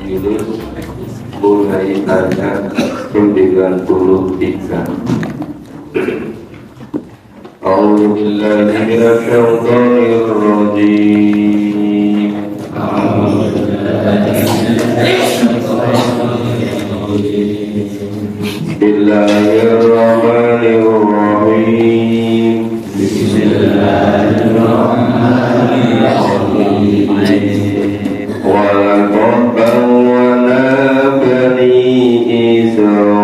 Yunus mulai ayat 93. A'udzu billahi minasyaitonir rajim. Bismillahirrahmanirrahim. Walaqad bawwa'na bani Israil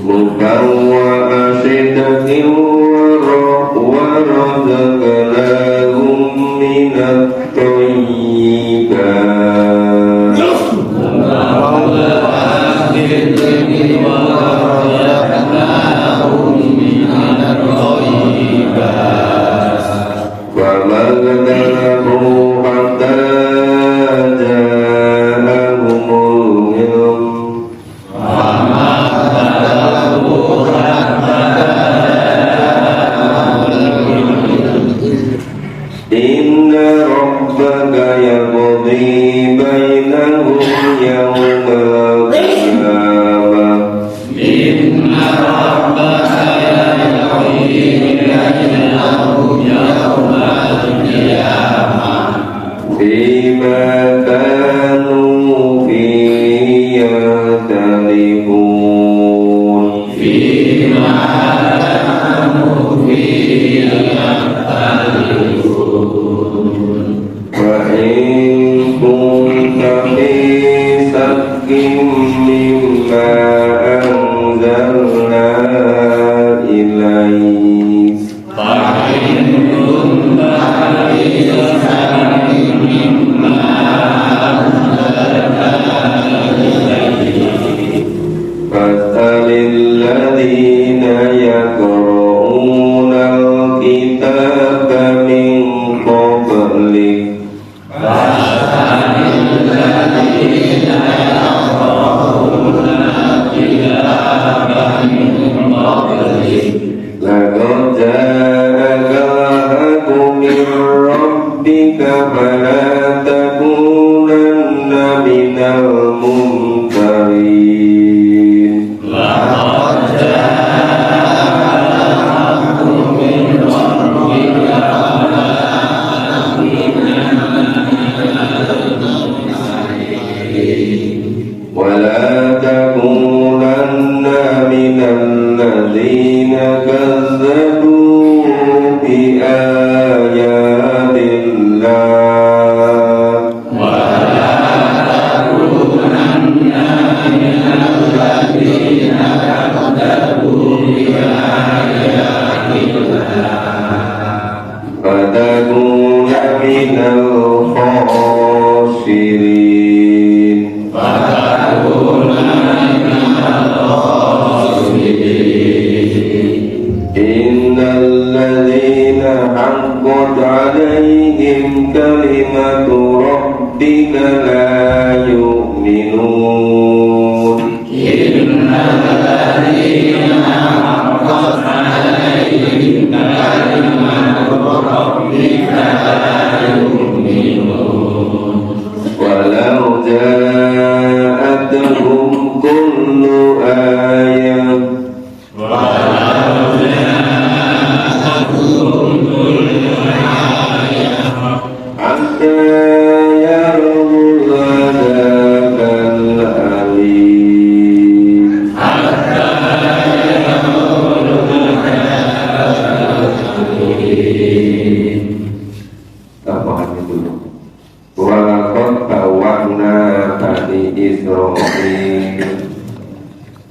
mubawwa'a sidqin wa razaqnahum minat thayyibat.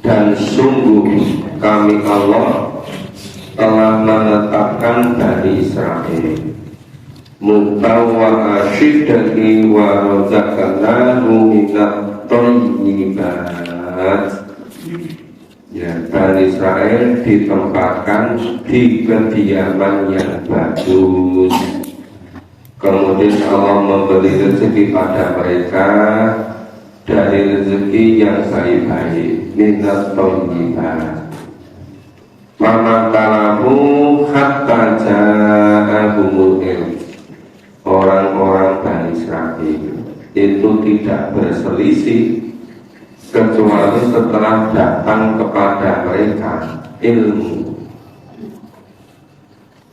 Dan sungguh kami Allah telah menetapkan Bani Israel mubawwa'a sidqin wa razaqnahum minat thayyibat. Ya, Bani Israel ditempatkan di kediaman yang bagus. Kemudian Allah memberi rezeki pada mereka dari rezeki yang baik-baik, minat thayyibat. Famakalamu hatta ja'ahumul ilm. Orang-orang Bani Israil itu tidak berselisih kecuali setelah datang kepada mereka ilmu.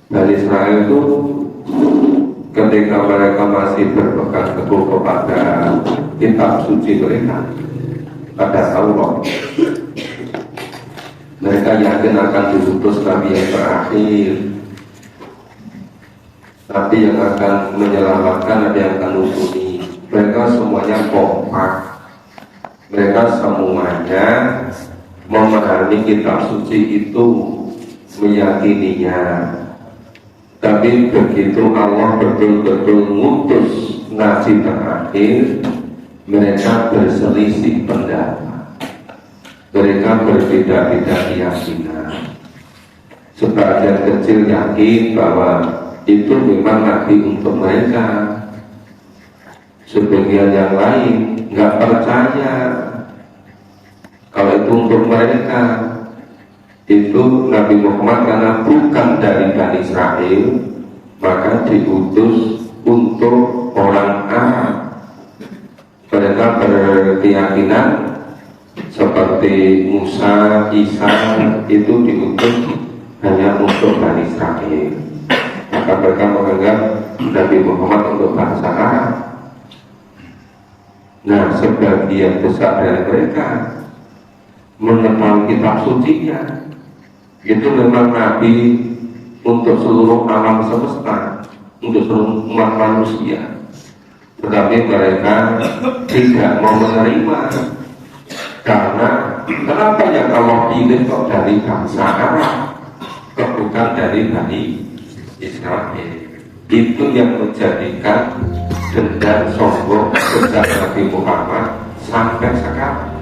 Bani Israil itu ketika mereka masih berpegang teguh kepada kitab suci mereka, pada Allah, mereka yakin akan diutus Nabi yang terakhir, Nabi yang akan menyelamatkan, Nabi yang akan mumpuni. Mereka semuanya kompak, mereka semuanya memahami kitab suci itu, meyakininya. Tapi begitu Allah betul-betul ngutus Nabi terakhir, mereka berselisih pendapat, mereka berbeda-beda keyakinan. Sebagian kecil yakin bahwa itu memang Nabi untuk mereka, sebagian yang lain nggak percaya kalau itu untuk mereka. Itu Nabi Muhammad karena bukan dari Bani Israil, maka diutus untuk orang Arab. Mereka berkeyakinan seperti Musa, Isa itu diutus hanya untuk Bani Israil, maka mereka menganggap Nabi Muhammad untuk bangsa Arab. Nah, sebagian besar dari mereka mengetahui kitab sucinya, itu memang Nabi untuk seluruh alam semesta, untuk seluruh umat manusia. Tetapi mereka tidak mau menerima. Karena kenapa yang Allah pilih kok dari bangsa Arab, kok bukan dari Bani Israel? Itu yang menjadikan dendam sombong sejak Nabi Muhammad sampai sekarang.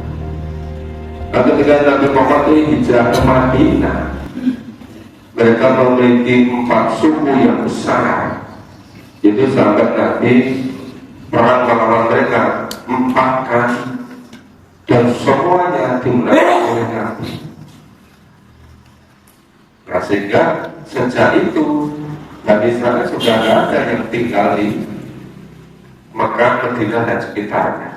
Lalu ketika Nabi Muhammad itu hijrah ke Madinah, mereka memiliki 4 suku yang besar. Itu sampai Nabi perang melawan mereka 4 kali, dan semuanya dimenangkan oleh Nabi. Nah, sehingga sejak itu Bani Israil sudah ada yang tinggal di Mekah, Madinah dan sekitarnya.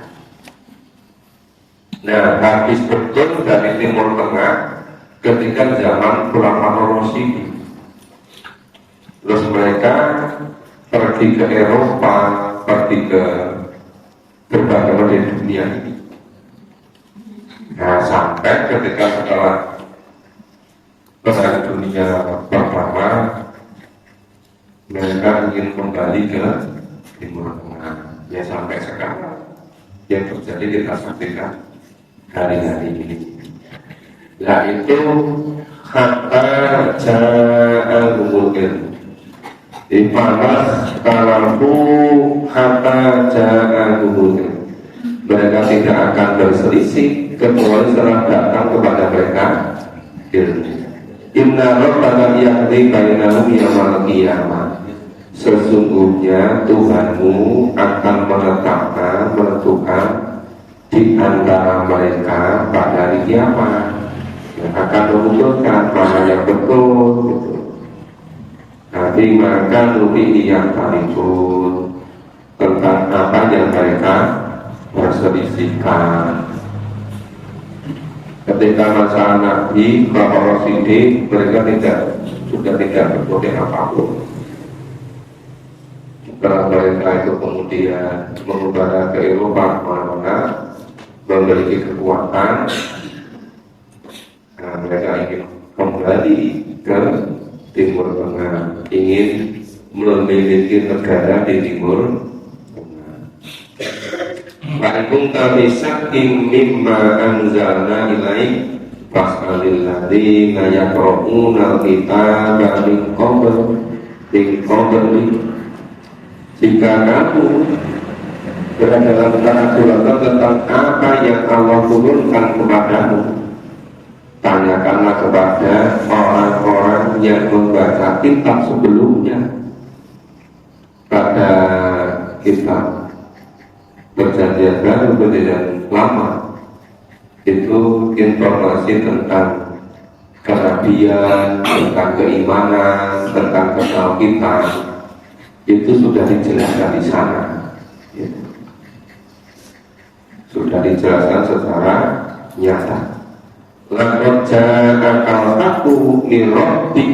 Nah, habis betul dari Timur Tengah ketika zaman Khulafaur Rasyidin. Terus mereka pergi ke Eropa, pergi ke berbagai di dunia ini. Nah, sampai ketika setelah Perang Dunia Pertama, mereka ingin kembali ke Timur Tengah. Ya, sampai sekarang yang terjadi kita saksikan hari-hari ini. Nah, itu hatta ja'ahumul ilm. Ibarat kalamu hatta ja'ahumul ilm. Mereka tidak akan berselisih kecuali setelah datang kepada mereka ilmu. Inna rabbana yahdi bainahum yaumal qiyamah. Sesungguhnya Tuhanmu akan menentukan di antara mereka pada hari kiamat, yang akan memunculkan mana yang betul gitu. Nanti maka nubi yang talipun tentang apa yang mereka perselisihkan. Ketika masa Nabi Khulafaur Rasyidin, mereka sudah tidak berboleh apapun. Setelah mereka itu kemudian mengubah ke Eropa kemana-mana, memiliki kekuatan. Nah, mereka ingin kembali ke Timur Tengah, ingin memiliki negara di Timur Tengah. Fa'ikun tabisakin mimma anzalna ilaih fas'alil ladzina yaqra'una al-kitaba min qabli. Jika kamu berada dalam tanah tentang apa yang Allah turunkan kepadamu, tanyakanlah kepada orang-orang yang membaca kitab sebelumnya. Pada kitab Perjanjian Baru, Perjanjian Lama, itu informasi tentang kenabian, tentang keimanan, tentang ketauhidan, itu sudah dijelaskan di sana, ya. Sudah dijelaskan secara nyata. Laqad ja'akal haqqu min rabbik,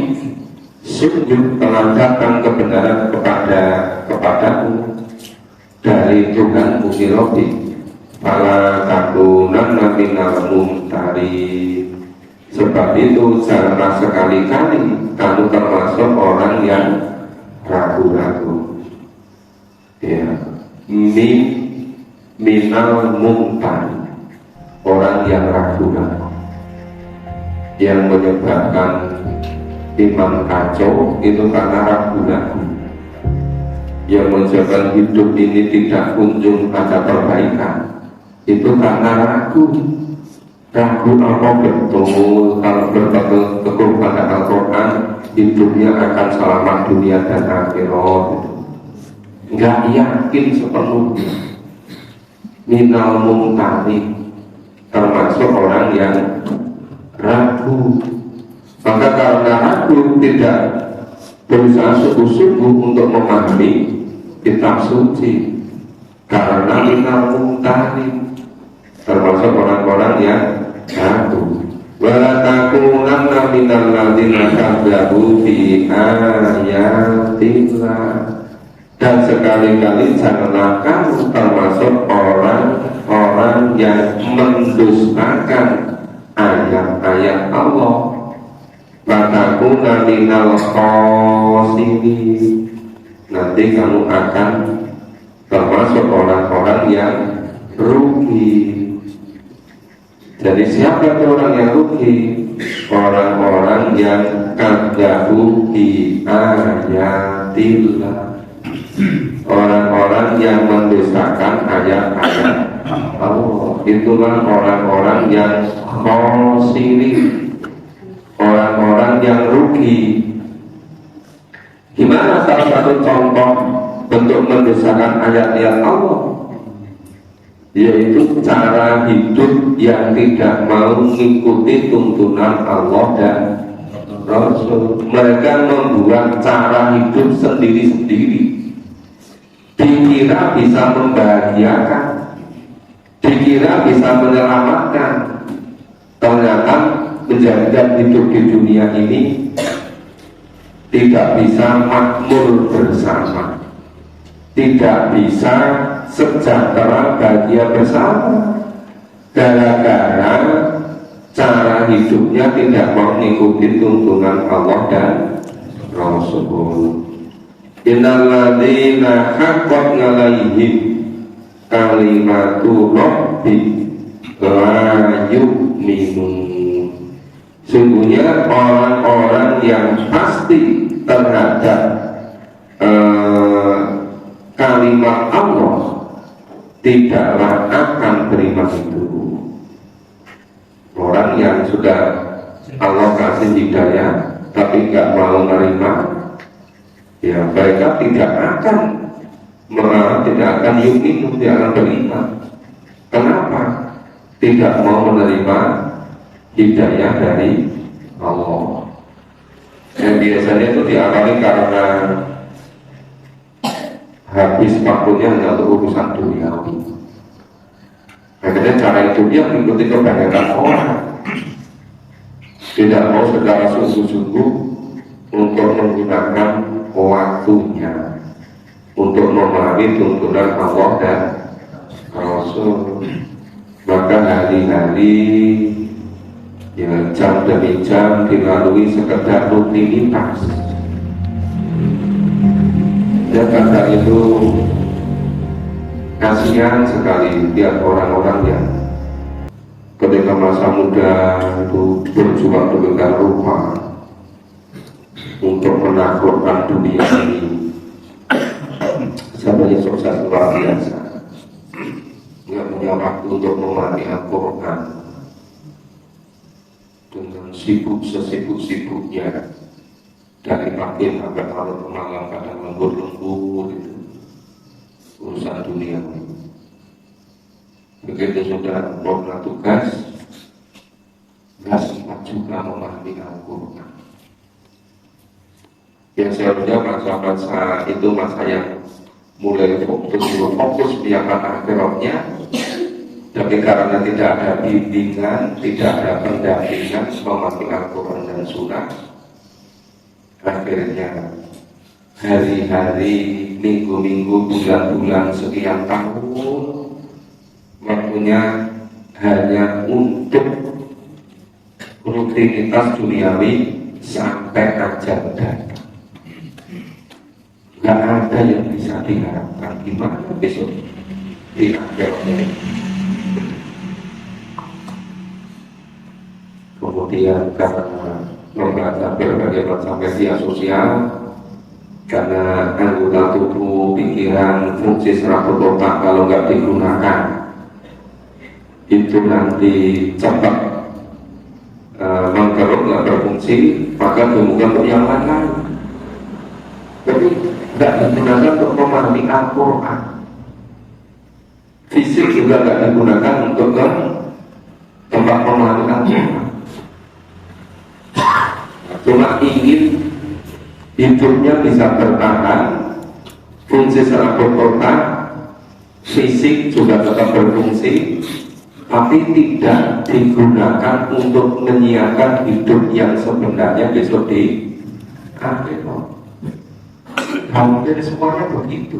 sungguh telah datang kebenaran kepadamu dari Tuhanmu min rabbik. Fala takunanna minal mumtarin. Sebab itu janganlah sekali-kali kamu termasuk orang yang ragu-ragu, ya. Minal mumtarin, orang yang ragu-ragu. Yang menyebabkan iman kacau itu karena ragu-ragu. Yang menyebabkan hidup ini tidak kunjung ada perbaikan itu karena ragu apa betul kalau berpegang pada Al-Quran hidupnya akan selamat dunia dan akhirat. Nggak yakin sepenuhnya. Minal mumtari, termasuk orang yang ragu. Maka karena ragu tidak berusaha sungguh-sungguh untuk memahami kitab suci, karena minal mumtari, termasuk orang-orang yang ragu. Wala takunanna minal ladzina kadzabu fi ayatillah. Dan sekali-kali janganlah kamu termasuk orang-orang yang mendustakan ayat-ayat Allah. Fatakuna minal khasirin. Nanti kamu akan termasuk orang-orang yang rugi. Jadi siapa itu orang yang rugi? Orang-orang yang kadzabu bi ayatillah, orang-orang yang mendustakan ayat-ayat Allah. Itulah orang-orang yang khosirin, orang-orang yang rugi. Gimana salah satu contoh bentuk mendustakan ayat-ayat Allah? Yaitu cara hidup yang tidak mau mengikuti tuntunan Allah dan Rasul. Mereka membuat cara hidup sendiri-sendiri, dikira bisa membahagiakan, dikira bisa menyelamatkan. Ternyata menjadikan hidup di dunia ini tidak bisa makmur bersama, tidak bisa sejahtera bahagia bersama, gara-gara cara hidupnya tidak mau mengikuti tuntunan Allah dan Rasul. Innal ladzina haqqat 'alaihim kalimatu rabbik la yu'minun. Sungguhnya orang-orang yang pasti terhadap kalimat Allah tidaklah akan beriman itu. Orang yang sudah Allah kasih hidayah tapi nggak mau menerima, ya mereka tidak akan yumin, tidak akan beriman. Kenapa? Tidak mau menerima hidayah dari Allah. Yang biasanya itu diawali karena habis waktunya hanya untuk urusan duniawi. Akhirnya cara itu dia mengikuti kebanyakan orang, tidak mau secara sungguh-sungguh untuk menggunakan waktunya untuk memahami tuntunan Allah dan Rasul. Maka hari-hari, ya, jam demi jam dilalui sekedar rutinitas. Ya, karena itu kasihan sekali lihat orang-orang yang ketika masa muda itu berjuang demikian rupa untuk menaklukkan dunia ini sampai sukses luar biasa, nggak punya waktu untuk memahami Al-Quran dengan sesibuk-sibuknya dari pagi sampai malam, kadang lembur-lembur itu urusan dunia. Begitu sudah program tugas, nggak sempat juga memahami Al-Quran. Yang seharusnya masa-masa itu masa yang mulai fokus biarkan akhiratnya, tapi karena tidak ada bimbingan, tidak ada pendampingan memahami Al-Quran dan Sunnah, akhirnya hari-hari, minggu-minggu, bulan-bulan, sekian tahun waktunya hanya untuk rutinitas duniawi sampai ajal datang. Gak ada yang bisa diharapkan gimana besok di akhirnya. Kemudian karena membaca berbagai macam media sosial, karena anggota tubuh, pikiran, fungsi serabut otak kalau nggak digunakan itu nanti cepat mengkerut, nggak berfungsi, maka kemudian untuk yang lain. Jadi nggak digunakan untuk memahami Al-Quran. Fisik juga nggak digunakan untuk ke tempat memahami Al-Quran. Cuma ingin hidupnya bisa bertahan, fungsi serabut otak, fisik juga tetap berfungsi, tapi tidak digunakan untuk menyiapkan hidup yang sebenarnya besok di akhirat. Hampir semuanya begitu.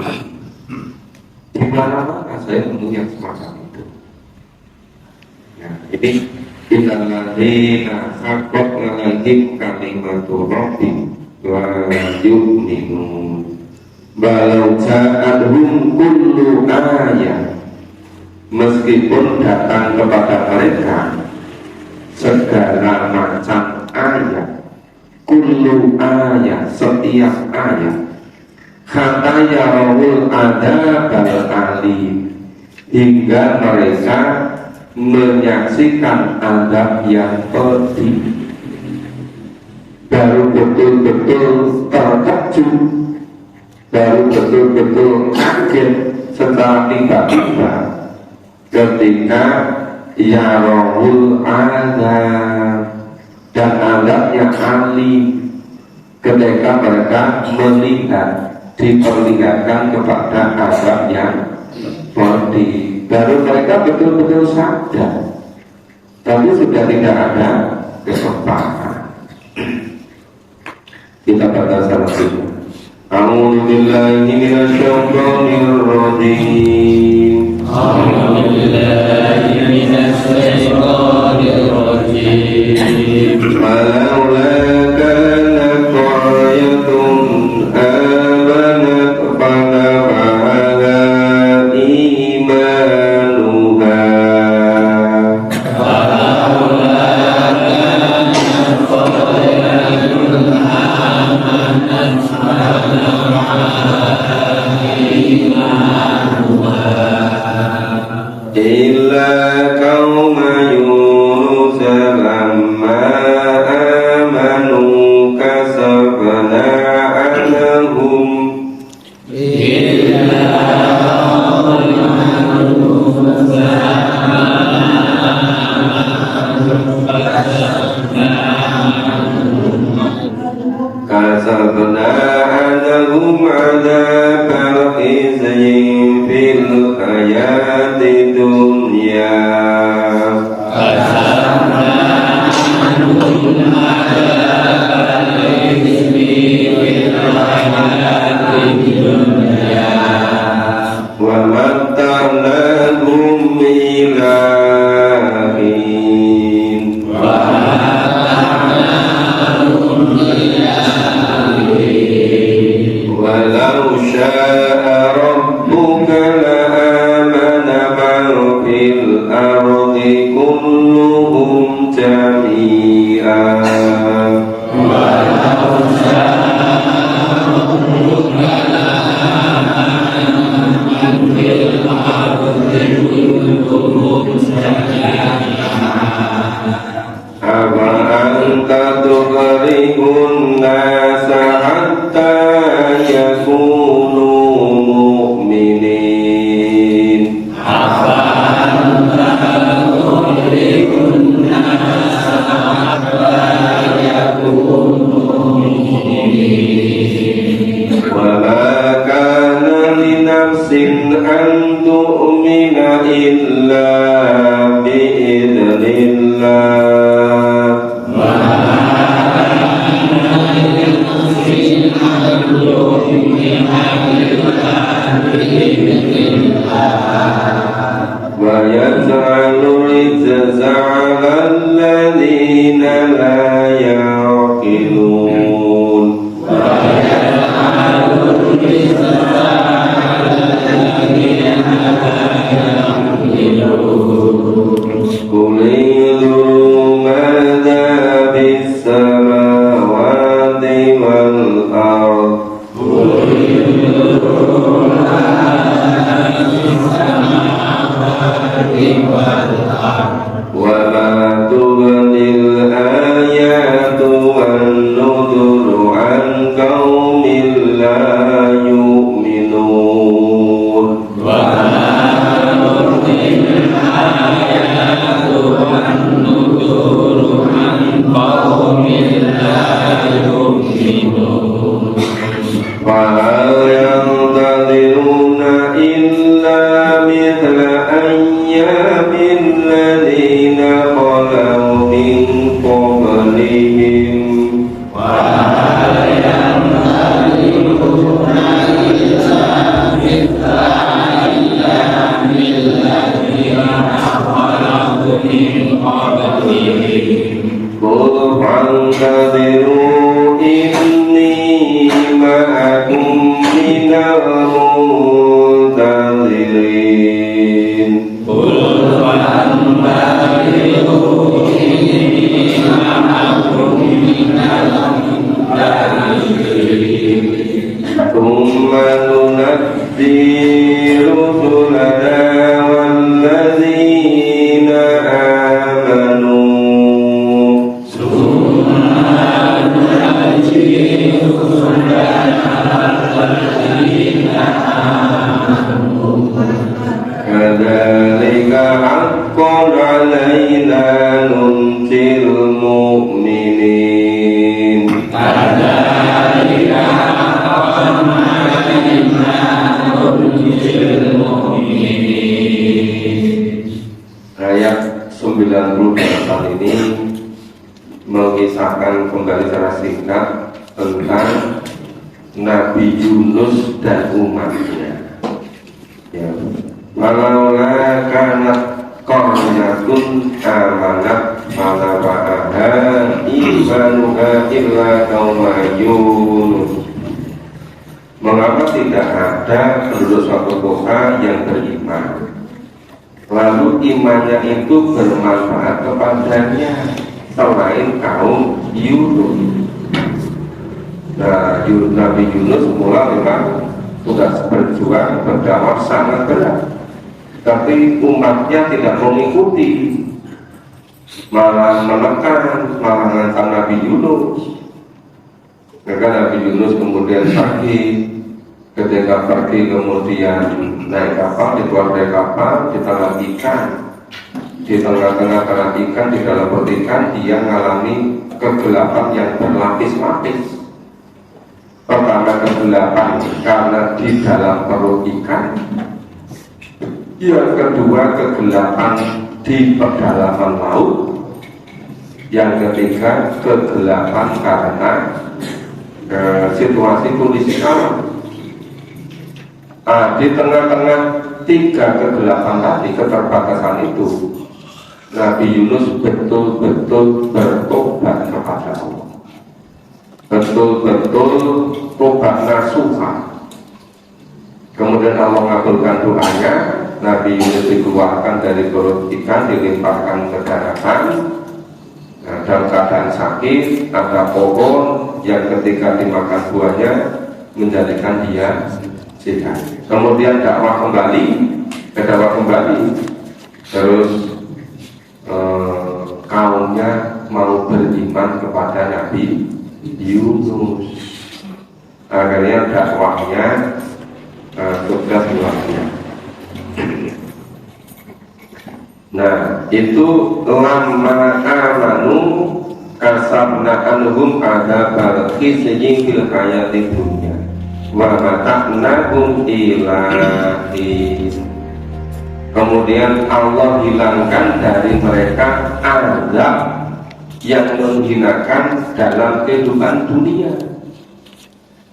Di mana-mana saya menemui yang semacam itu. Nah, ini kita nanti sakot lagi kalimatul Rabbi la yu'minun walau ja'adhum kullu ayat, meskipun datang kepada mereka segala macam ayat, kullu ayat, setiap ayat, hatta yarawul adabal alim, hingga mereka menyaksikan adab yang pedih, baru betul-betul terkejut, baru betul-betul kaget secara tiba-tiba ketika yarawul adab, dan adabnya alim, ketika mereka melihat, diperlihatkan kepada adab yang pedih, baru mereka betul-betul sadar, tapi sudah tidak ada kesempatan. Kita baca sama-sama. A'udzu billahi minasyaitonir rajim. A'udzu billahi minasyaitonir rajim. Walaula kana qaryatun amanat fanafaha imanuha. Illa qauma Yunus lamma amanu kasabna anhum kasabna anhum adabal khizyin fil hayati dunya. Wa mata'nahum ilahin. Walau sya'a rabbuka la'amana man fil ardi kulluhum jami'an. Walau sya'a rabbuka la'amana man fil ardi kulluhum jami'an. Afa anta tukhrihun nasa hatta yakunu mu'minin. Afa anta tukhrihun nasa hatta ويجعل الرجس على الذين لا يعقلون قل انظروا ماذا في السماوات والأرض وما تغني الآيات والنذر عن قوم لا يؤمنون فهل ينتظرون إلا مثل أيام الذين خلوا من قبلهم قل فانتظروا إني معكم من المنتظرين ثم ننجي رسلنا والذين آمنوا كذلك حقا علينا ننجي المؤمنين Ayat 98 ini mengisahkan kembali secara singkat tentang Nabi Yunus dan umatnya. Ya. Walaula kanat qaryatun amanat fanafa'aha imanuha illa qauma Yunus. Mengapa tidak ada penduduk suatu kota yang beriman, lalu imannya itu bermanfaat kepadanya selain kaum Yunus? Nah, Nabi Yunus mula memang sudah berjuang berdakwah sangat berat, tapi umatnya tidak mengikuti, malah menekan, malah menentang Nabi Yunus. Maka Nabi Yunus kemudian pergi. Ketika pergi kemudian naik kapal, dikeluar dari kapal, di tengah ikan, di tengah-tengah ikan, di dalam perut ikan, dia mengalami kegelapan yang berlapis-lapis. Pertama kegelapan karena di dalam perut ikan, yang kedua kegelapan di pedalaman laut, yang ketiga kegelapan karena situasi kondisi alam. Di tengah-tengah tiga kegelapan tadi, keterbatasan itu, Nabi Yunus betul-betul bertobat kepada Allah, betul-betul tobat nasuha. Kemudian Allah mengabulkan doanya, Nabi Yunus dikeluarkan dari perut ikan, dilimpahkan ke daratan. Nah, dalam keadaan sakit, ada pohon yang ketika dimakan buahnya menjadikan dia sehat. Kemudian dakwah kembali, terus kaumnya mau beriman kepada Nabi Yunus. Akhirnya dakwahnya sukses luar biasa. Nah, itu lama amanu kasabna anhum adzabal khizyyi fil hayatid dunya wa mata'nahum ilahi. Kemudian Allah hilangkan dari mereka azab yang menghinakan dalam kehidupan dunia.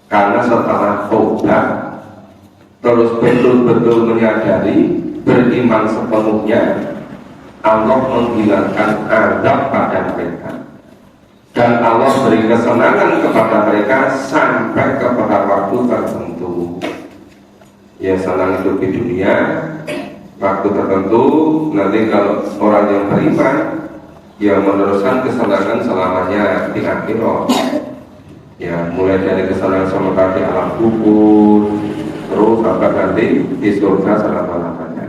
Karena setelah tobat terus betul-betul menyadari, beriman sepenuhnya, Allah menghilangkan azab pada mereka. Dan Allah beri kesenangan kepada mereka sampai kepada waktu tertentu. Ya, senang hidup di dunia waktu tertentu. Nanti kalau orang yang beriman, ya meneruskan kesenangan selamanya di akhirat. Ya, mulai dari kesenangan sementara di alam kubur, terus sampai nanti di surga selama-lamanya.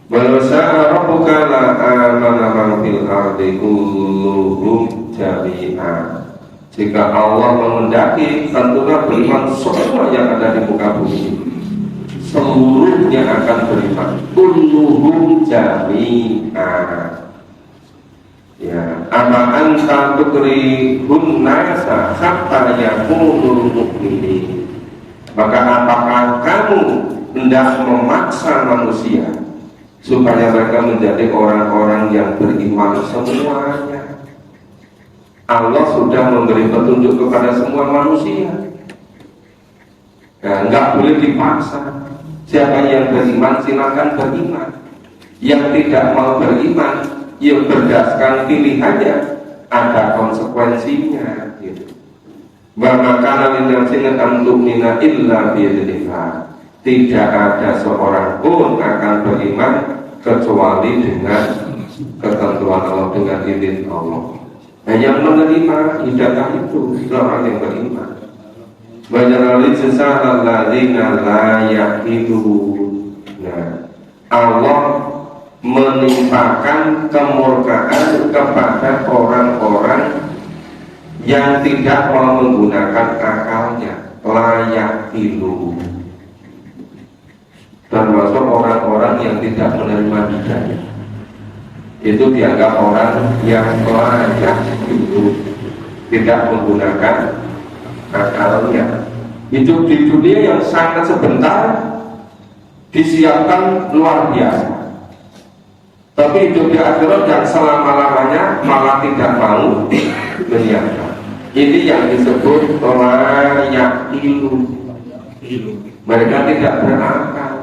Walau syaa rabbuka la amana man fil ardi kulluhum jami'a. Jika Allah mengendaki, tentunya beriman semua yang ada di muka bumi, seluruhnya akan beriman. Kulluhum jami'a. Ya, ama anta tukrihun nasa hatta yakunul mu'minin. Maka apakah kamu hendak memaksa manusia supaya mereka menjadi orang-orang yang beriman semuanya? Allah sudah memberi petunjuk kepada semua manusia. Nah, nggak boleh dipaksa. Siapa yang beriman silakan beriman. Yang tidak mau beriman, ya berdasarkan pilihannya, ada konsekuensinya. Gitu. Wa makana lin nafsin an tu'mina illa bi'idznillah. Tidak ada seorang pun akan beriman kecuali dengan ketentuan Allah, dengan izin Allah. Yang menerima hidayah itu orang yang beriman. Wajaralid sesal ladzina la yaqilun. Nah, Allah menimpakan kemurkaan kepada orang-orang yang tidak mau menggunakan akalnya, layak ilu, termasuk orang-orang yang tidak menerima hidayah. Itu dianggap orang yang layak ilu, tidak menggunakan akalnya. Hidup di dunia yang sangat sebentar, disiapkan luar biasa. Tapi hidup di akhirat yang selama-lamanya malah tidak mau menyiapkan. Ini yang disebut layak ilu. Mereka tidak berakal.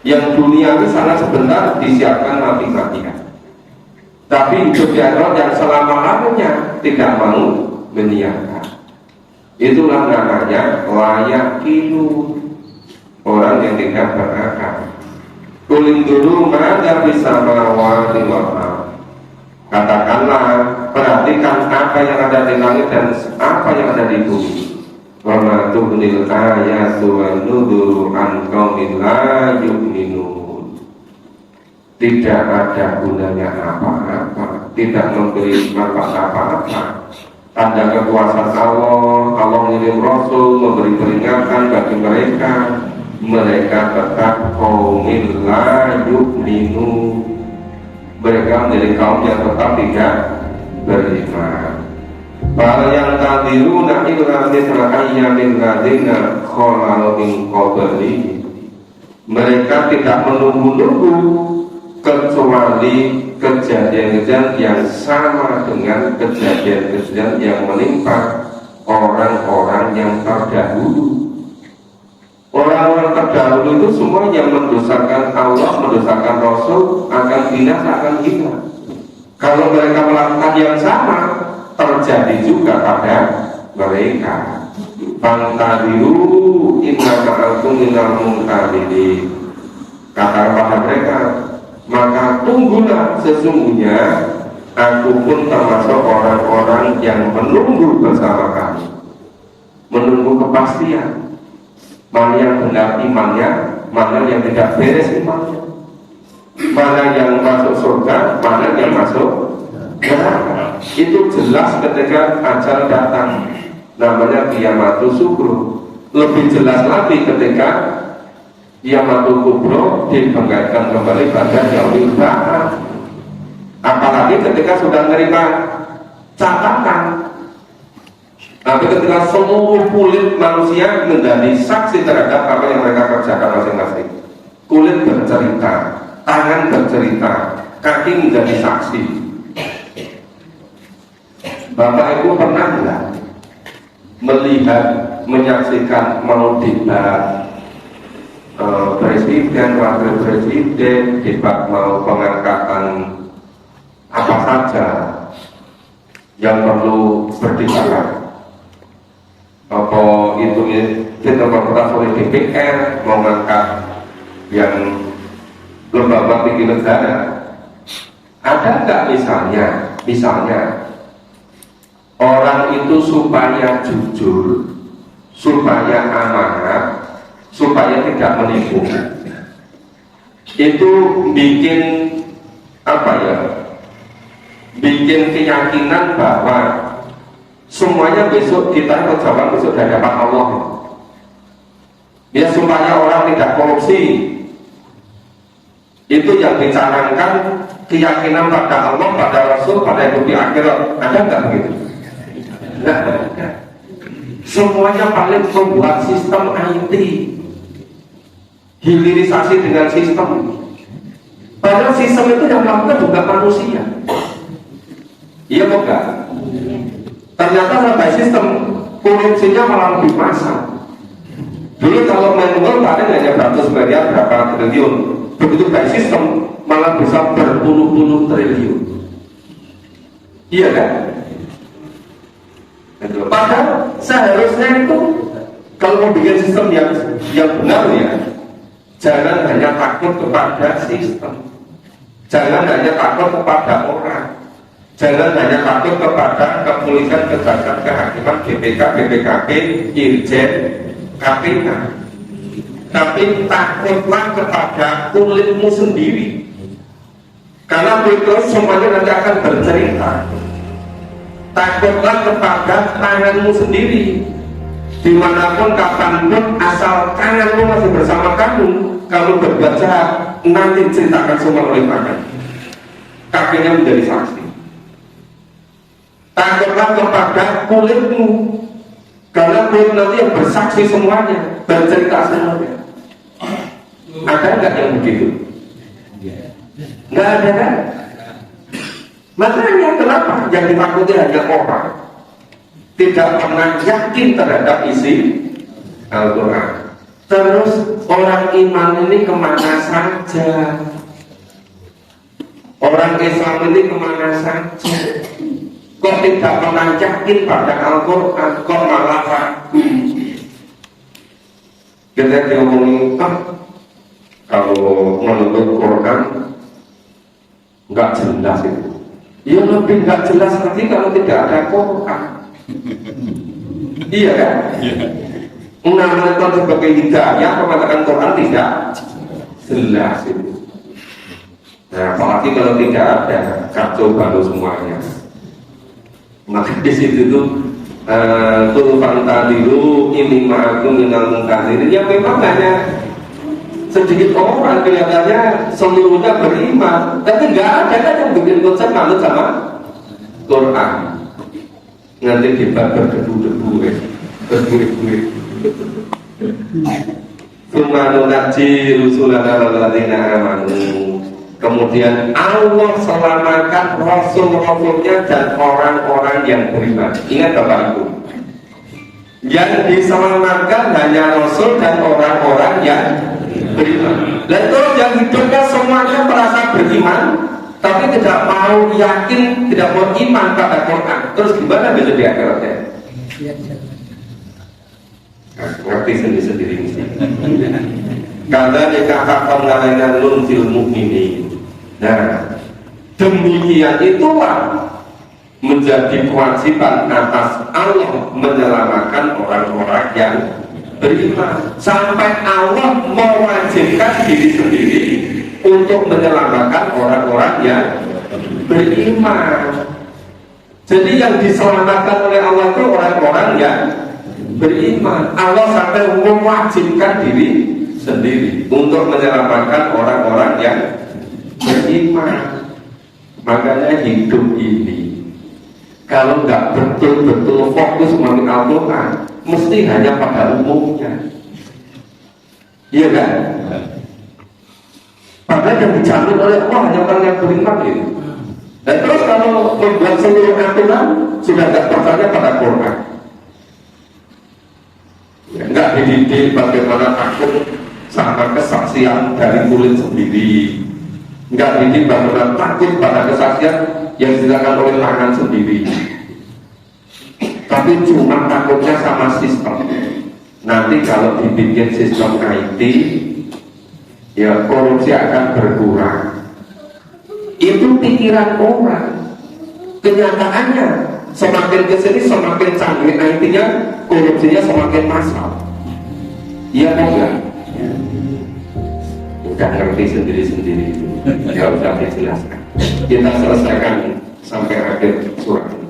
Yang dunia ini sangat sebentar, disiapkan mati-matian. Tapi hidup di akhirat yang selama-lamanya tidak mau menyiapkan. Itulah namanya layak ilu, orang yang tidak berakal. Kuling dulu ada bisa mawati wal. Katakanlah, perhatikan apa yang ada di langit dan apa yang ada di bumi. Wa ma tughnil ayatu wan nuduru an qaumin la yu'minun. Tidak ada gunanya apa-apa, tidak memberi manfaat apa-apa. Tanda kekuasaan Allah, Allah mengirim Rasul, memberi peringatan bagi mereka. Mereka tetap qaumin la yu'minun. Mereka menjadi kaum yang tetap tidak beriman. Para yang tadiruna illa mithla ayyamin ladzina khalu min qablihi. Mereka tidak menunggu-nunggu kecuali kejadian-kejadian yang sama dengan kejadian-kejadian yang menimpa orang-orang yang terdahulu. Orang-orang terdahulu itu semua yang mendosakan Allah, mendosakan Rasul akan binasa, akan hilang. Kalau mereka melakukan yang sama, terjadi juga pada mereka. Fantadiru inna ma'akum minal munkaririn. Kata pada mereka, maka tunggulah, sesungguhnya aku pun termasuk orang-orang yang menunggu bersama kamu. Menunggu kepastian. Mana yang benar imannya, mana yang tidak beres imannya, mana yang masuk surga, mana yang masuk neraka. Itu jelas ketika ajal datang, namanya qiyamatus sughra. Lebih jelas lagi ketika qiyamatul kubra dibangkitkan kembali pada yaumil ba'ats. Apalagi ketika sudah menerima catatan. Tapi ketika seluruh kulit manusia menjadi saksi terhadap apa yang mereka kerjakan masing-masing, kulit bercerita, tangan bercerita, kaki menjadi saksi. Bapak Ibu pernah nggak melihat, menyaksikan mau debat presiden, wakil presiden, debat mau pengangkatan apa saja yang perlu berdiskusi? Apa itu interpretasi oleh DPR mau mengangkat yang lembaga tinggi negara? Ada nggak misalnya orang itu supaya jujur, supaya amanah, supaya tidak menipu, itu bikin apa ya? Bikin keyakinan bahwa semuanya besok kita berjawab besok di hadapan Allah. Ya supaya orang tidak korupsi. Itu yang dicanangkan, keyakinan pada Allah, pada Rasul, pada hidup di akhirat. Ada nggak begitu? Nggak ada. Semuanya paling membuat sistem IT, hilirisasi dengan sistem. Padahal sistem itu yang melakukan juga manusia. Iya bukan? Ternyata sampai sistem korupsinya malah lebih massal. Dulu kalau manual paling hanya 100 miliar berapa triliun. Begitu by sistem malah bisa berpuluh-puluh triliun. Iya kan? Padahal seharusnya itu kalau mau bikin sistem yang benar ya, jangan hanya takut kepada sistem, jangan hanya takut kepada orang, jangan hanya takut kepada kepolisian, kejaksaan, kehakiman, BPK, BPKP, Irjen, KPK, tapi takutlah kepada kulitmu sendiri, karena kulitmu semuanya nanti akan bercerita. Takutlah kepada tanganmu sendiri, dimanapun, kapanpun, asal tanganmu masih bersama kamu. Kalau berbuat jahat, nanti ceritakan semua oleh tangan, kakinya menjadi saksi. Takutlah kepada kulitmu, karena kulit nanti yang bersaksi semuanya, bercerita semuanya. Ada nggak yang begitu? Nggak ada kan? Makanya kenapa yang ditakuti hanya orang, tidak pernah yakin terhadap isi Al-Quran. Terus orang iman ini kemana saja? Orang Islam ini kemana saja? Kok tidak pernah yakin pada Al-Quran? Kok malah ragu? Kita diomongin, kalau menurut Quran nggak jelas itu. Ya lebih nggak jelas lagi kalau tidak ada Quran. Iya kan? Mengamalkan sebagai hidayah, mengatakan Quran tidak jelas itu. Nah, apalagi kalau tidak ada, kacau balau semuanya. Maka di situ tuh tadilu ini ma'akum minal mungkarin. Ya memang hanya sedikit orang kelihatannya seluruhnya beriman, tapi nggak ada kan yang bikin konsep manut sama Quran. Nanti debat berdebu-debu berbuih-buih. Sumanu naji rusulana ladina amanu. Kemudian Allah selamatkan Rasul-Rasulnya dan orang-orang yang beriman. Ingat Bapak Ibu, yang diselamatkan hanya Rasul dan orang-orang yang beriman. Dan terus yang hidupnya semuanya merasa beriman, tapi tidak mau yakin, tidak mau iman pada Quran. Terus gimana bisa di akhiratnya? Ngerti sendiri-sendiri mesti. Karena dikatakan lainnya nunzil mukminin. Nah, demikian itulah menjadi kewajiban atas Allah menyelamatkan orang-orang yang beriman, sampai Allah mewajibkan diri sendiri untuk menyelamatkan orang-orang yang beriman. Jadi yang diselamatkan oleh Allah itu orang-orang yang beriman. Allah sampai mewajibkan diri sendiri untuk menyelamatkan orang-orang yang beriman. Makanya hidup ini kalau nggak betul-betul fokus mengenal Al-Quran, mesti hanya pada umumnya. Iya kan? Padahal yang dijamin oleh Allah hanya orang yang beriman itu. Dan terus kalau membuat seluruh aturan sudah tidak percaya pada Quran, ya, nggak dididik bagaimana takut sama kesaksian dari kulit sendiri, nggak dididik bagaimana takut pada kesaksian yang dilakukan oleh tangan sendiri, tapi cuma takutnya sama sistem. Nanti kalau dibikin sistem IT, ya korupsi akan berkurang. Itu pikiran orang. Kenyataannya semakin kesini semakin canggih IT-nya, korupsinya semakin massal. Iya kan enggak? Udah ngerti sendiri-sendiri itu. Ya udah dijelaskan. Kita selesaikan sampai akhir surat ini.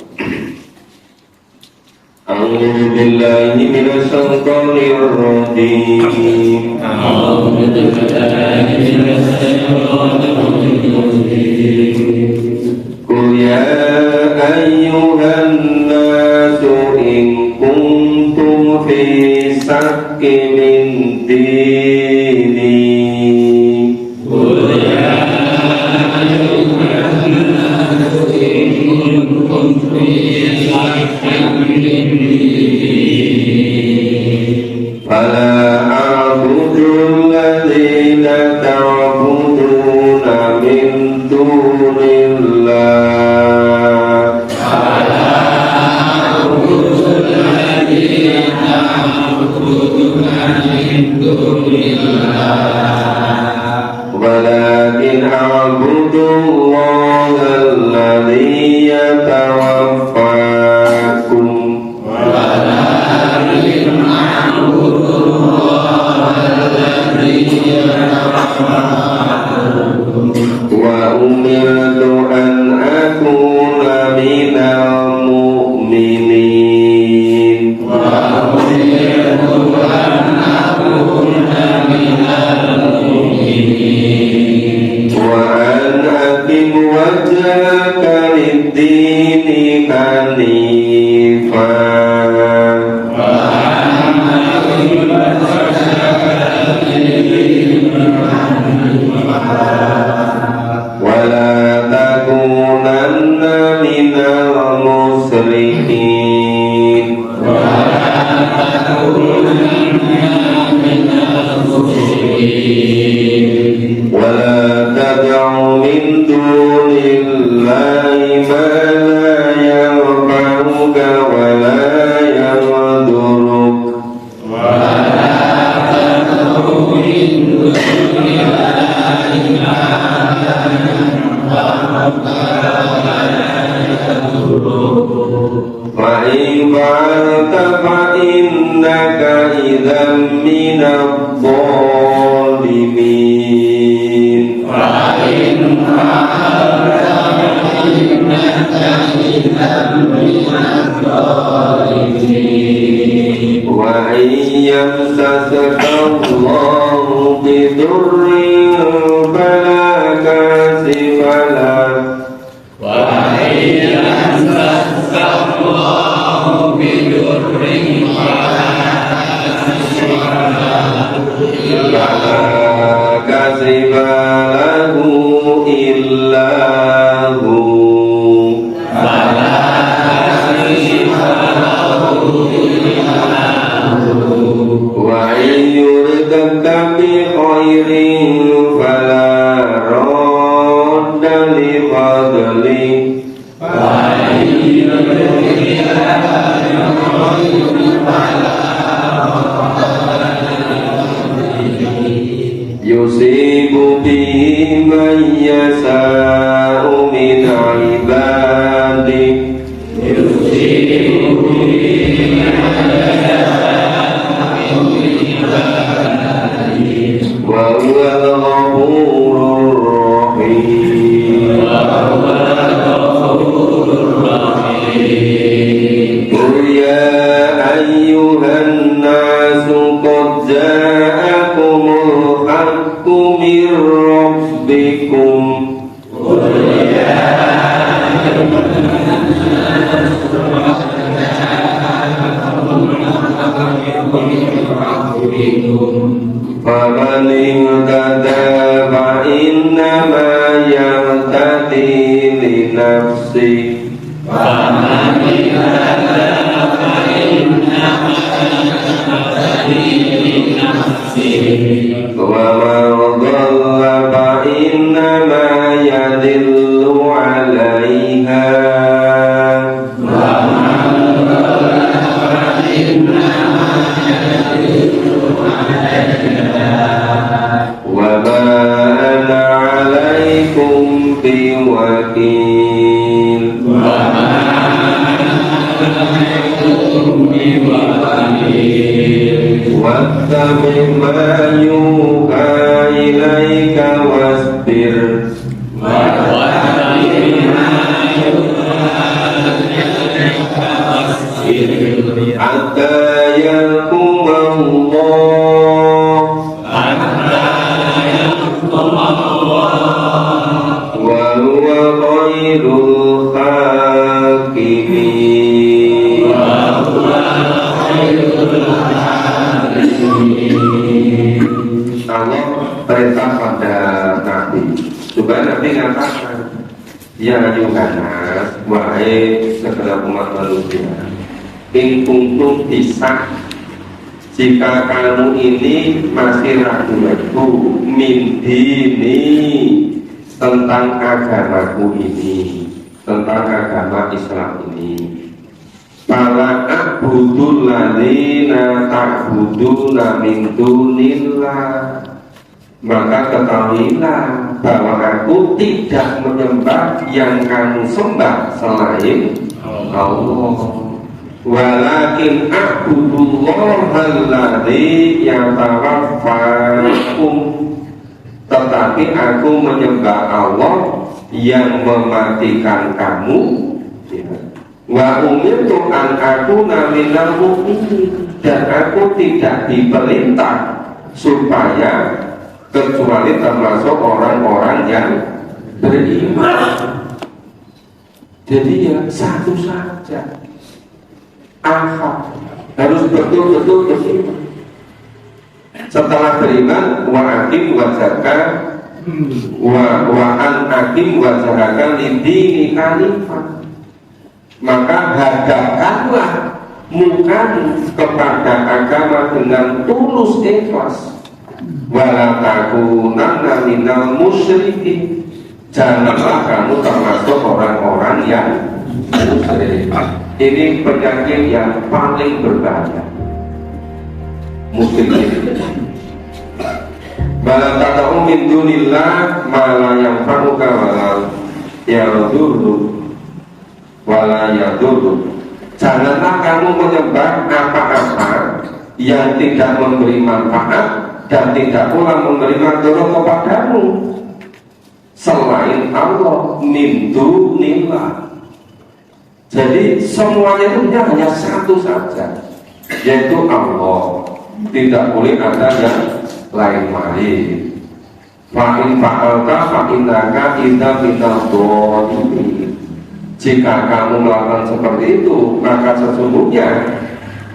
A'udzu billahi minasyaitonir rajim. A'udzu billahi minasyaitonir rajim. Qul ya ayyuhan nasu in kuntum fi shakkin min dini. Qul ya ayyuhan nasu in kuntum fi shakkin min dini. Fala a'budu alladhina ta'buduna min dunillah. Walakin a'budullaha alladhi yatawaffakum. Wa umirtu an akuna minal mu'minin. Wa an aqim wajhaka lid-dini hanifan. Wala takunanna minal musyrikin. Wala tad'u min dunillahi ma la yanfa'uka wa la yadurruk. Wa in fa'alta fa innaka idzan minadh dhalimin. Wa in yamsasaka Allahu bidurrin fala kashifa lahu. Fala kashifa lahu illa hu. Wa in yuridka bi khairin fala radda li fadli. Yusibu bihi man yasha'u yartadi li nafsi wa man dhalla fa innama yadillu 'alaiha wa ma ana 'alaikum biwakil wattabi ma yuha ilaika wasbir hatta yakum Allah wa huwa khairul hakimin. Allah perintah pada Nabi supaya Nabi mengatakan, ya Yohanes, wahai segala umat manusia, in kuntum bisa, jika kamu ini masih ragu-ragu min dini, tentang agamaku ini, tentang agama Islam ini, fala a'budul ladzina ta'buduna min dunillah, maka ketahuilah bahwa aku tidak menyembah yang kamu sembah selain Allah. Walakin a'budullah alladzi yatawaffakum, tetapi aku menyembah Allah yang mematikan kamu. Wa umirtu an akuna minal mu'minin, dan aku tidak diperintah supaya kecuali termasuk orang-orang yang beriman. Jadi ya satu saja, ahad, harus betul-betul beriman. Setelah beriman, wa aqim wa zakah wa an aqim wa zakah lidini hanifan, maka hadapkanlah mukamu kepada agama dengan tulus ikhlas. Wala takunanna minal musyrikin, janganlah kamu termasuk orang-orang yang musyrik. Ini penyakit yang paling berbahaya, musyrik. Bala tad'u min dunillah ma la yanfa'uka wala yadurru. Janganlah kamu menyembah apa-apa yang tidak memberi manfaat dan tidak pula memberi manfaat kepadamu selain Allah, min dunillah. Jadi semuanya itu hanya satu saja, yaitu Allah. Tidak boleh ada yang lain-lain. Fa'in fa'alta fa'innaka idza minadh dhalimin. Jika kamu melakukan seperti itu, maka sesungguhnya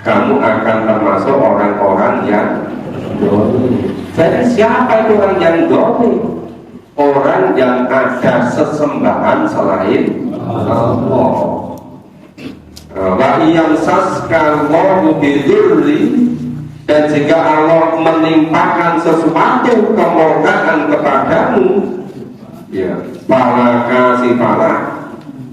kamu akan termasuk orang-orang yang dolim. Jadi siapa itu orang yang dolim? Orang yang ada sesembahan selain Allah. Wa iyam saskallahu bidurri, dan jika Allah menimpakan sesuatu kemurkaan kepadamu, ya, pala kasih pala,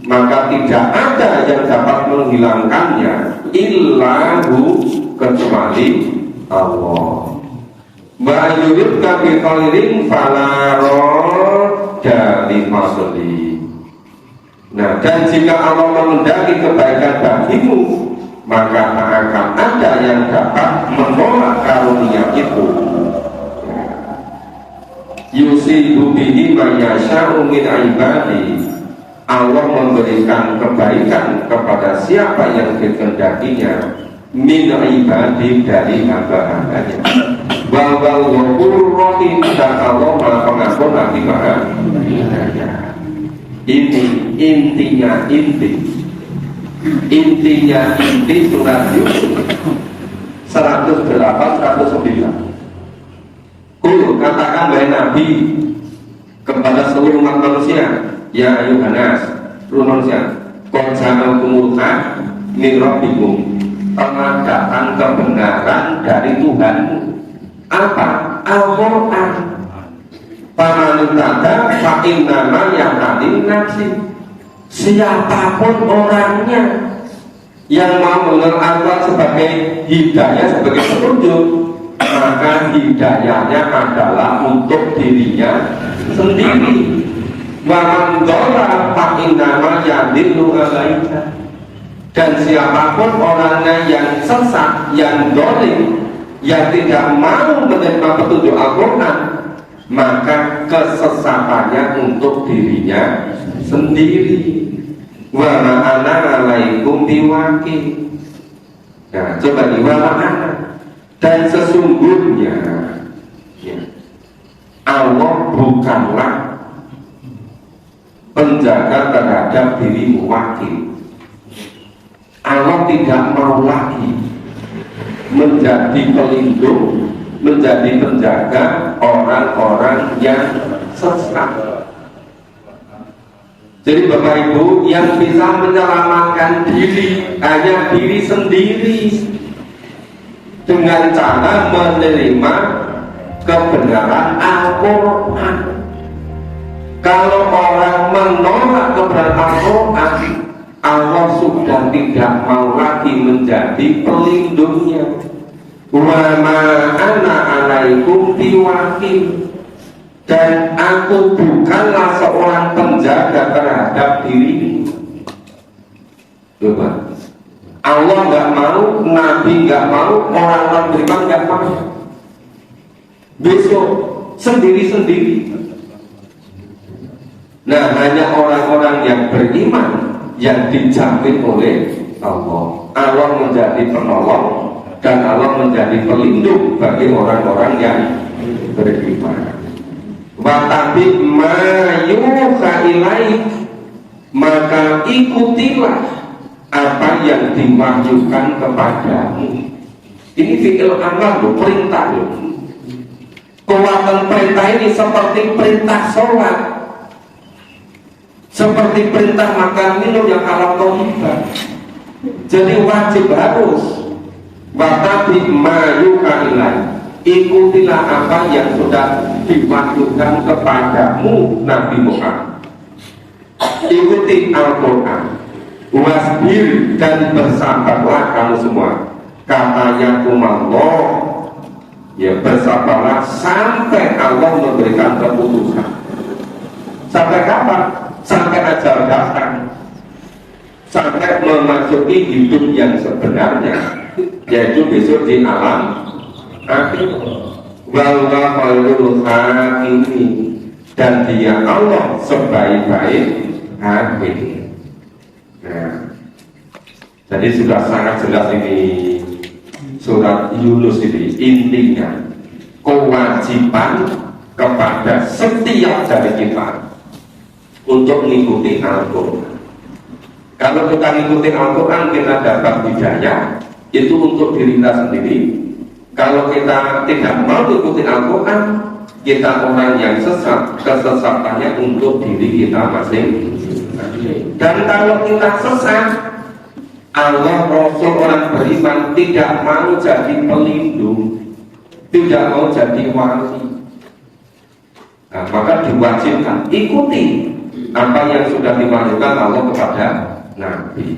maka tidak ada yang dapat menghilangkannya illahu, kecuali Allah. Wa yuridka bi khairin fala radda li fadli. Nah, dan jika Allah mengendaki kebaikan bagimu, maka tak akan ada yang dapat menolak karunia itu. Yusibu bihi man yasha'u min ibadi. Allah memberikan kebaikan kepada siapa yang dikehendakinya min ibadi, dari hamba-hambanya. Wa ghafurur rahim, dan Allah Maha Pengampun lagi Maha Penyayang. Ini intinya inti surat Yusuf 108-109. Kul, katakan wahai Nabi, kepada seluruh umat manusia, ya ayuhanas, seluruh manusia, qad ja'akumul haq min rabbikum, telah datang kebenaran dari Tuhanmu. Apa? Al-Quran. Pamanuntada fa'innama yahdin nafsi. Siapapun orangnya yang mau mengenal Al-Quran sebagai hidayah, sebagai petunjuk, maka hidayahnya adalah untuk dirinya sendiri. Wa man dhalla fa innama yadillu 'alaiha. Dan siapapun orangnya yang sesat, yang dolim, yang tidak mau menerima petunjuk Al-Quran, maka kesesatannya untuk dirinya sendiri. Wa ma'ana 'alaikum biwakil. Nah, coba diwama'ana. Dan sesungguhnya ya, Allah bukanlah penjaga terhadap dirimu, wakil. Allah tidak mau lagi menjadi pelindung, menjadi penjaga orang-orang yang sesat. Jadi Bapak Ibu, yang bisa menyelamatkan diri hanya diri sendiri dengan cara menerima kebenaran Al-Quran. Kalau orang menolak kebenaran Al-Quran, Allah sudah tidak mau lagi menjadi pelindungnya. Wa ma ana 'alaikum biwakil. Dan aku bukanlah seorang penjaga terhadap dirimu. Coba, Allah nggak mau, Nabi nggak mau, orang-orang beriman nggak mau. Besok sendiri-sendiri. Nah, hanya orang-orang yang beriman yang dijamin oleh Allah. Allah menjadi penolong dan Allah menjadi pelindung bagi orang-orang yang beriman. Watabi mayuha ilaih, maka ikutilah apa yang diwahyukan kepadamu. Ini fi'il amar loh, perintah loh. Kekuatan perintah ini seperti perintah sholat, seperti perintah makan minum yang halal thayyibah. Jadi wajib harus. Watabi mayuha ilaih, ikutilah apa yang sudah diwahyukan kepadamu Nabi Muhammad. Ikuti Al-Quran, wasbir, dan bersabarlah kamu semua. Katanya kumallah, ya bersabarlah sampai Allah memberikan keputusan. Sampai kapan? Sampai ajal datang, sampai memasuki hidup yang sebenarnya, yaitu besok di alam akhir. Wallahu khairul hakimin, dan Dia Allah sebaik-baik hakim. Nah, jadi sudah sangat jelas ini surat Yunus ini. Intinya kewajiban kepada setiap dari kita untuk mengikuti Al-Quran. Kalau kita mengikuti Al-Quran, kita dapat hidayah, itu untuk diri kita sendiri. Kalau kita tidak mau mengikuti Al-Quran, kita orang yang sesat, kesesatannya untuk diri kita masing-masing. Dan kalau kita sesat, Allah, Rasul, orang beriman tidak mau jadi pelindung, tidak mau jadi wali. Nah, maka diwajibkan ikuti apa yang sudah diwahyukan Allah kepada Nabi.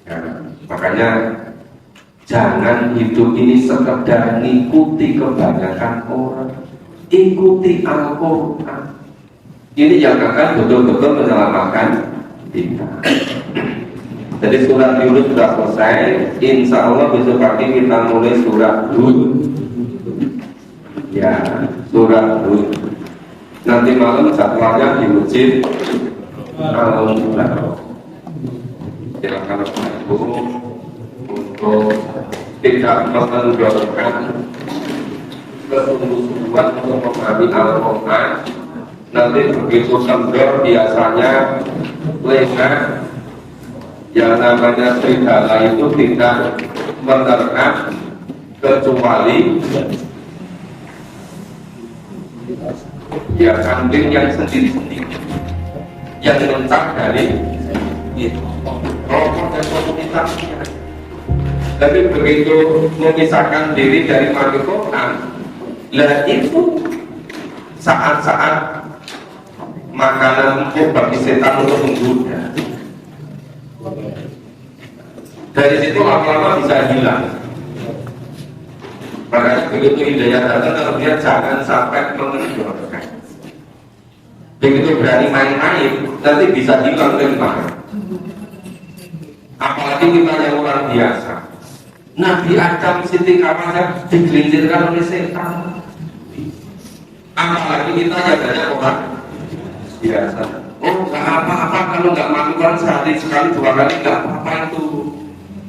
Nah, makanya jangan hidup ini sekedar ngikuti kebanyakan orang. Ikuti Al-Quran. Ini yang akan betul-betul menyelamatkan kita. Jadi surat Yunus sudah selesai. Insya Allah besok pagi kita mulai surat Hud. Ya, surat Hud. Nanti malam jadwalnya di masjid Al-Mu'la. Silakan Ibu untuk tidak mengendorkan kesungguh-sungguhan untuk memahami Al-Quran. Nanti begitu kendor biasanya lengah. Yang namanya serigala itu tidak menerkam kecuali ya kambing yang sendiri-sendiri yang mentak dari itu kelompok dan komunitasnya. Tapi begitu memisahkan diri dari padepokan, lah itu saat-saat makanan empuk bagi setan untuk menggoda. Dari situ lama-lama bisa hilang. Makanya begitu hidayah datang, kalau dia jangan sampai mengendorkan. Begitu berani main-main, nanti bisa hilang dari mana. Apalagi kita yang orang biasa. Nabi Adam Siti Kamarnya digelincirkan oleh setan. Apalagi kita yang banyak orang biasa. Oh, nggak apa-apa kalau nggak melakukan sehari sekali 2 kali, nggak apa-apa itu.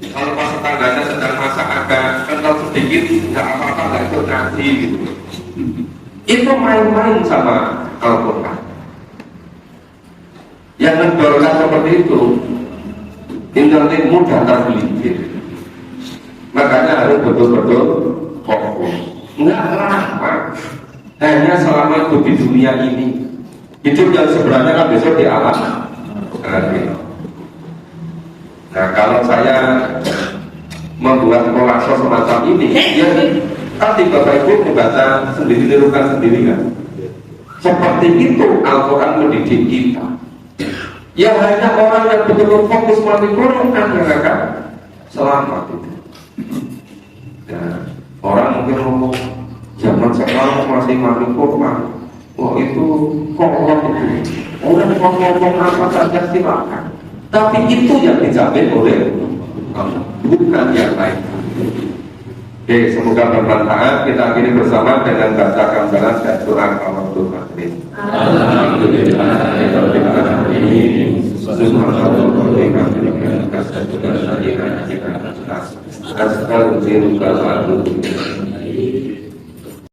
Kalau pas tetangganya sedang masak agak kental sedikit, nggak apa-apa, nggak ikut nasi gitu. Itu main-main sama Al-Quran. Yang mendorong seperti itu, nanti mudah tergelincir. Makanya harus betul-betul fokus. Nggak lama, hanya selama hidup di dunia ini. Hidup yang sebenarnya kan besok di alam akhirat. Nah, kalau saya membuat kolase semacam ini, ya tadi Bapak Ibu membaca sendiri, nirukan sendiri kan. Seperti itu Al-Quran mendidik kita. Ya hanya orang yang betul-betul fokus mati Quran yang akan selamat itu. Nah, orang mungkin ngomong zaman sekarang masih mati Quran. Wah itu kolot itu. Orang ngomong apa saja silakan. Tapi itu yang dijamin oleh Allah, bukan yang lain. Oke, semoga bermanfaat. Kita akhiri bersama dengan baca gambaran dan surah Al-Fatihah. Alhamdulillah.